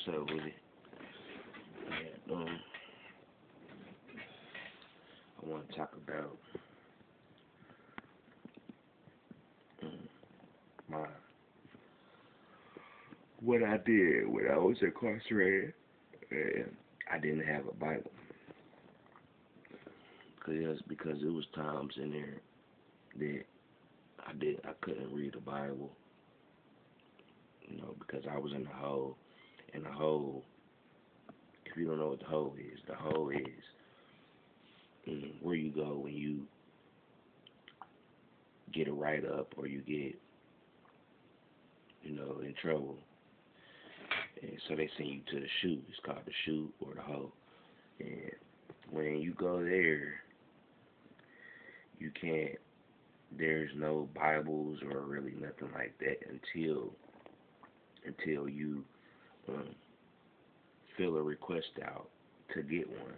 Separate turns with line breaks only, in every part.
what's up with it? Yeah, I want to talk about um, my what I did when I was incarcerated and I didn't have a Bible. Because it was times in there that I couldn't read the Bible, because I was in the hole. And the hole, if you don't know what the hole is where you go when you get a write up or you get, in trouble. And so they send you to the chute. It's called the chute or the hole. And when you go there, you can't. There's no Bibles or really nothing like that until you um, fill a request out to get one.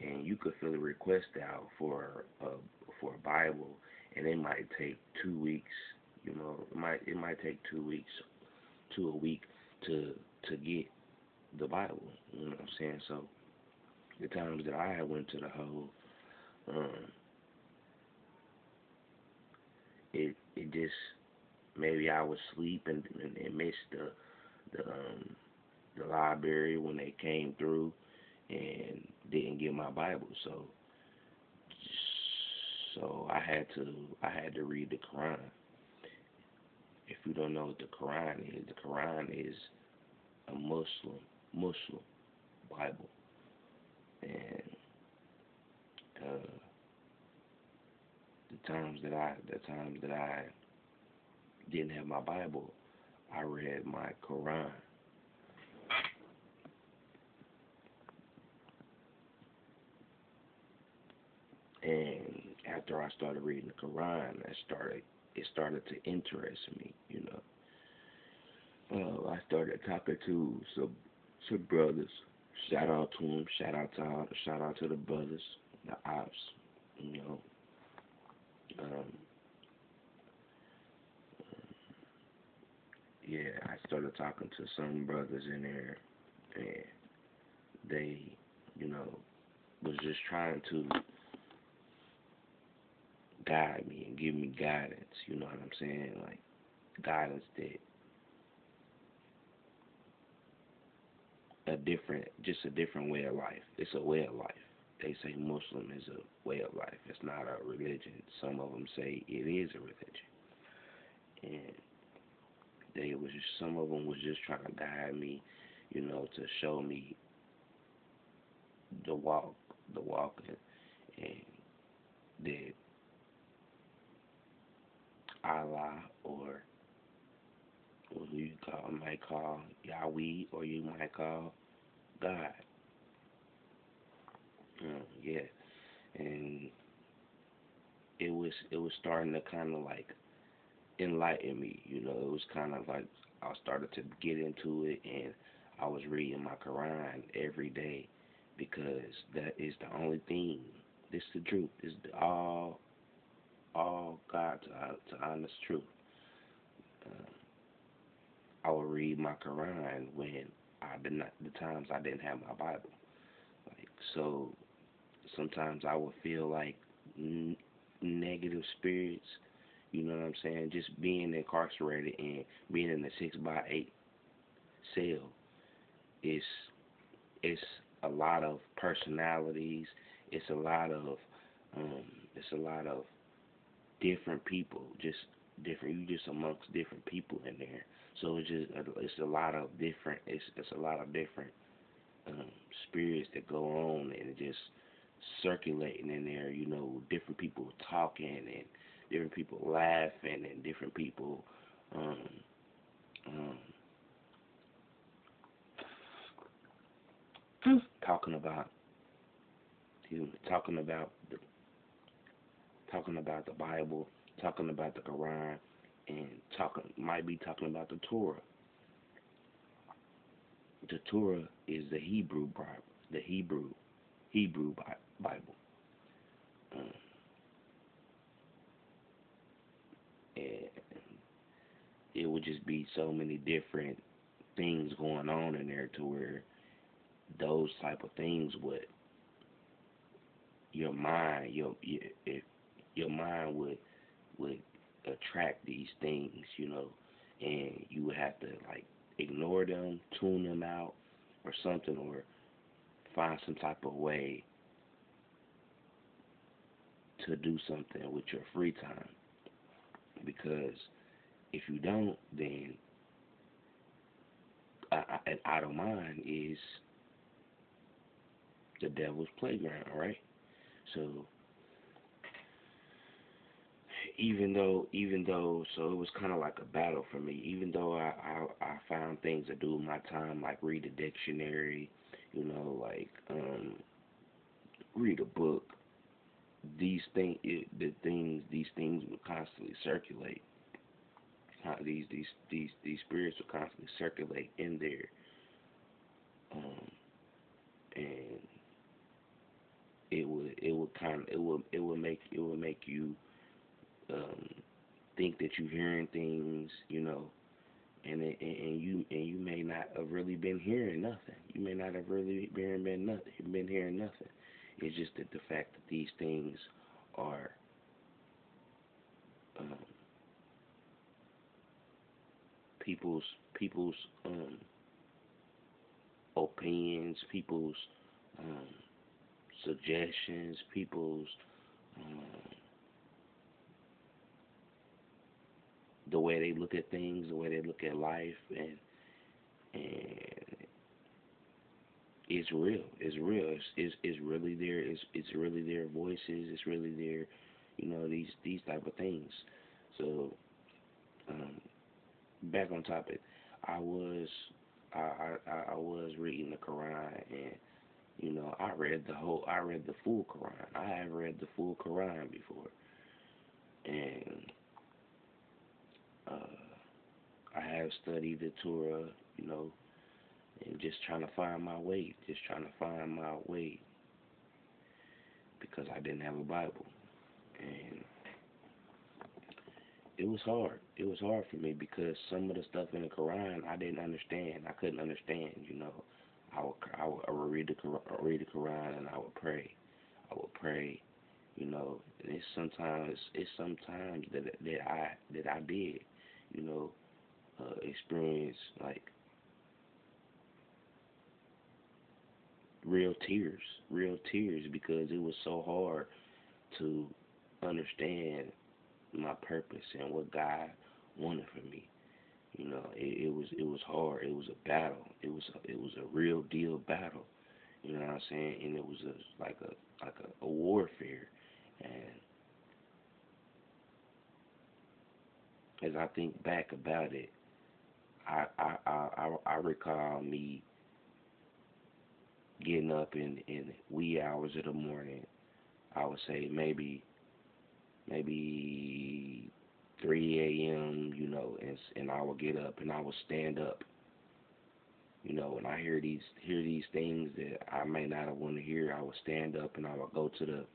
And you could fill a request out for a Bible, and it might take 2 weeks. It might take 2 weeks to a week to get the Bible. You know what I'm saying? So the times that I went to the hole, um, it just maybe I was asleep and missed the library when they came through and didn't get my Bible. So I had to read the Quran. If you don't know what the Quran is a Muslim Bible, and uh, the times that I didn't have my Bible, I read my Quran. And after I started reading the Quran, it started to interest me. I started talking to some brothers. Shout out to them. Shout out to the brothers, the ops. You know, um, yeah. I started talking to some brothers in there, and they, you know, was just trying to guide me and give me guidance. You know what I'm saying? Like guidance that just a different way of life. It's a way of life. They say Muslim is a way of life. It's not a religion. Some of them say it is a religion, and some of them was just trying to guide me, to show me the walk, and that Allah or who might call Yahweh or you might call God. Yeah, and it was starting to kind of like enlighten me. It was kind of like I started to get into it, and I was reading my Quran every day because that is the only thing. This is the truth. This is all God's to honest truth. Uh, I would read my Quran when the times I didn't have my Bible. Like so, sometimes I would feel like negative spirits. You know what I'm saying? Just being incarcerated and being in a 6x8 cell is it's a lot of personalities. It's a lot of um, it's a lot of different people. Just different. You just amongst different people in there. So it's a lot of different. It's a lot of different um, spirits that go on and just circulating in there. Different people talking and different people laughing and different people um, um, talking about talking about the Bible, talking about the Quran, and might be talking about the Torah. The Torah is the Hebrew Bible, the Hebrew Bible. Um, and it would just be so many different things going on in there to where those type of things would your mind if your mind would attract these things, and you would have to like ignore them, tune them out, or something, or find some type of way to do something with your free time. Because if you don't, then an idle mind is the devil's playground, right? So so it was kind of like a battle for me. Even though I found things to do with my time, like read a dictionary, like read a book. These things would constantly circulate. These spirits would constantly circulate in there, um, and it would make you um, think that you're hearing things, and you may not have really been hearing nothing. You may not have really been hearing nothing. It's just that the fact that these things are um, people's opinions, people's um, suggestions, people's um, the way they look at things, the way they look at life, and it's real. It's real. It's really there. It's really their voices. It's really their, these type of things. So um, back on topic, I was I was reading the Quran, and I read the full Quran. I have read the full Quran before, and uh, I have studied the Torah, you know, and just trying to find my way, because I didn't have a Bible, and it was hard. It was hard for me because some of the stuff in the Quran I didn't understand. I couldn't understand. I would read the Quran, and I would pray. I would pray. And it's sometimes that I did, you know, experience like real tears because it was so hard to understand my purpose and what God wanted for me. It was hard. It was a battle. It was a real deal battle. You know what I'm saying? And it was a warfare. And as I think back about it, I recall me getting up in wee hours of the morning. I would say maybe 3 a.m. And I would get up and I would stand up. And I hear these things that I may not have wanted to hear. I would stand up and I would go to the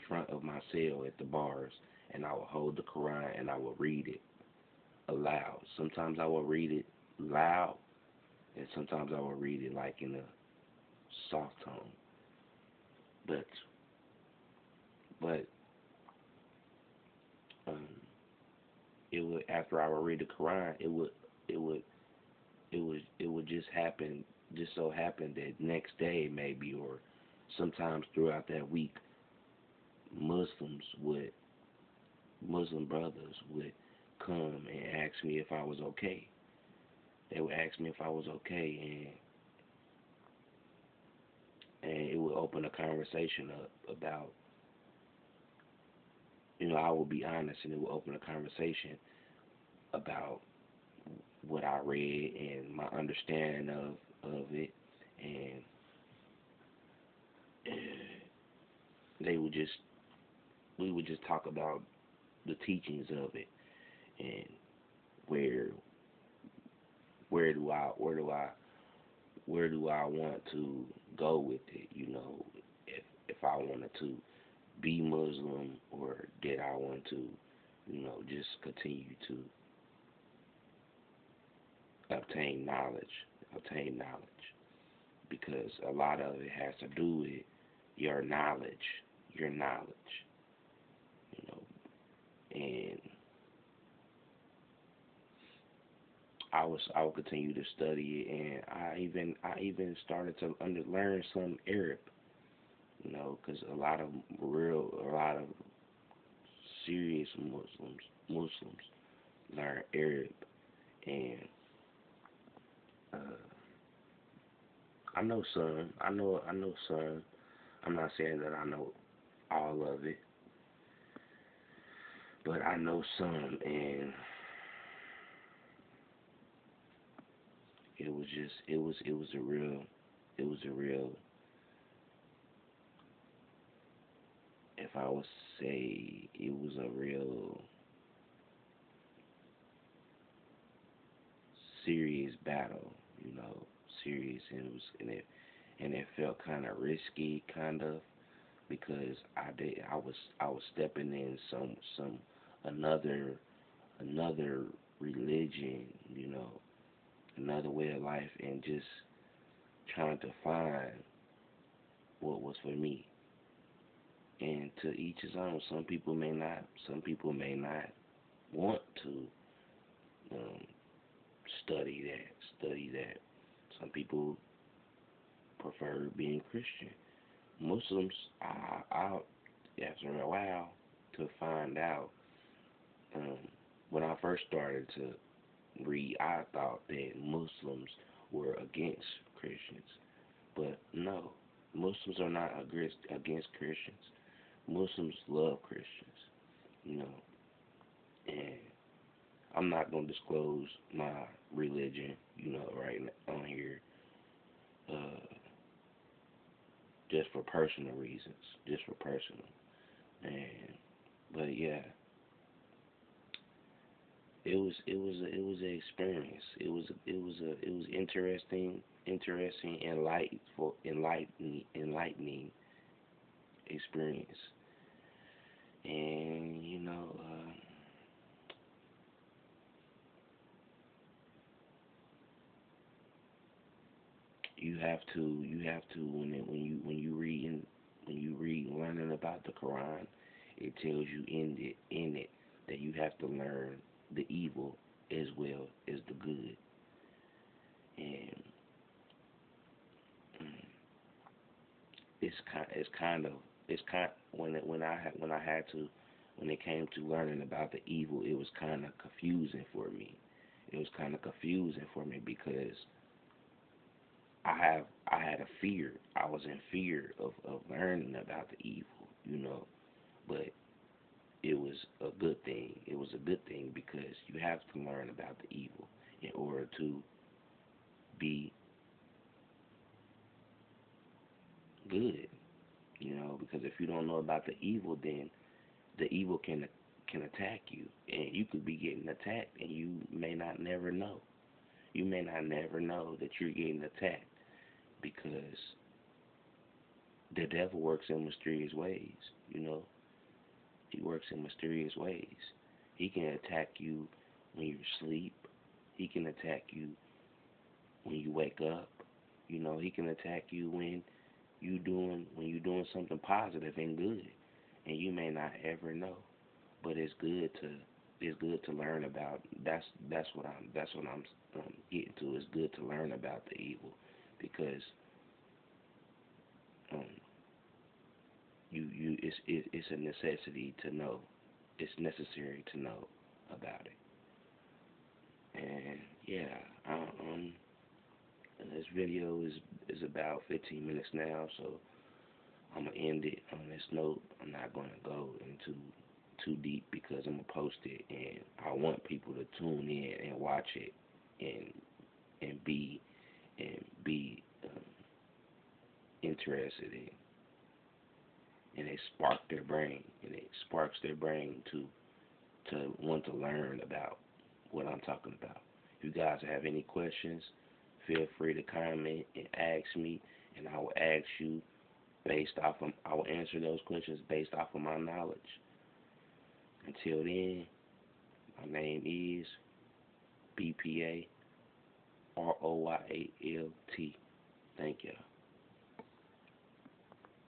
front of my cell at the bars, and I would hold the Quran and I would read it aloud. Sometimes I would read it loud, and sometimes I would read it like in a soft tone. But but um, it would after I would read the Quran, it would it would just so happen that next day maybe, or sometimes throughout that week, Muslims would Muslim brothers would come and ask me if I was okay. They would ask me if I was okay, and it would open a conversation up about, I would be honest, and it would open a conversation about what I read and my understanding of it, and they would just we would just talk about the teachings of it, and where where do I where do I where do I want to go with it, if I wanted to be Muslim, or did I want to, just continue to obtain obtain knowledge, because a lot of it has to do with your knowledge, you know, and I will continue to study it, and I even started to learn some Arab, because a lot of serious Muslims learn Arab, and uh, I know some. I'm not saying that I know all of it, but I know some, and it was a real, it was a real, if I would say, it was a real serious battle, serious, and and it felt kind of risky, kind of, because I was stepping in some another another religion, another way of life, and just trying to find what was for me. And to each his own. Some people may not want to um, study that. Some people prefer being Christian. Muslims, after a while, to find out, um, when I first started to read, I thought that Muslims were against Christians. But no, Muslims are not against Christians. Muslims love Christians, you know, and I'm not going to disclose my religion, right on here, uh, just for personal reasons, just for personal. And but yeah, it was an experience. It was interesting, enlightening experience. And you have to when you read learning about the Quran, it tells you in it that you have to learn the evil as well as the good. And mm, it's kind when I had to when it came to learning about the evil, it was kind of confusing for me. It was kind of confusing for me because I had a fear. I was in fear of learning about the evil, but it was a good thing. It was a good thing because you have to learn about the evil in order to be good, because if you don't know about the evil, then the evil can attack you, and you could be getting attacked, and you may not never know. You may not never know that you're getting attacked because the devil works in mysterious ways. You know, he works in mysterious ways. He can attack you when you sleep. He can attack you when you wake up. He can attack you when you doing something positive and good, and you may not ever know. But it's good to learn about. That's what I'm getting to. It's good to learn about the evil because um, it's a necessity to know. It's necessary to know about it. And yeah, this video is about 15 minutes now, so I'm gonna end it on this note. I'm not gonna go into too deep because I'm gonna post it, and I want people to tune in and watch it, and and be be interested in, and it spark their brain, and it sparks their brain to want to learn about what I'm talking about. If you guys have any questions, feel free to comment and ask me, and I will ask you I will answer those questions based off of my knowledge. Until then, my name is BPA, YALT.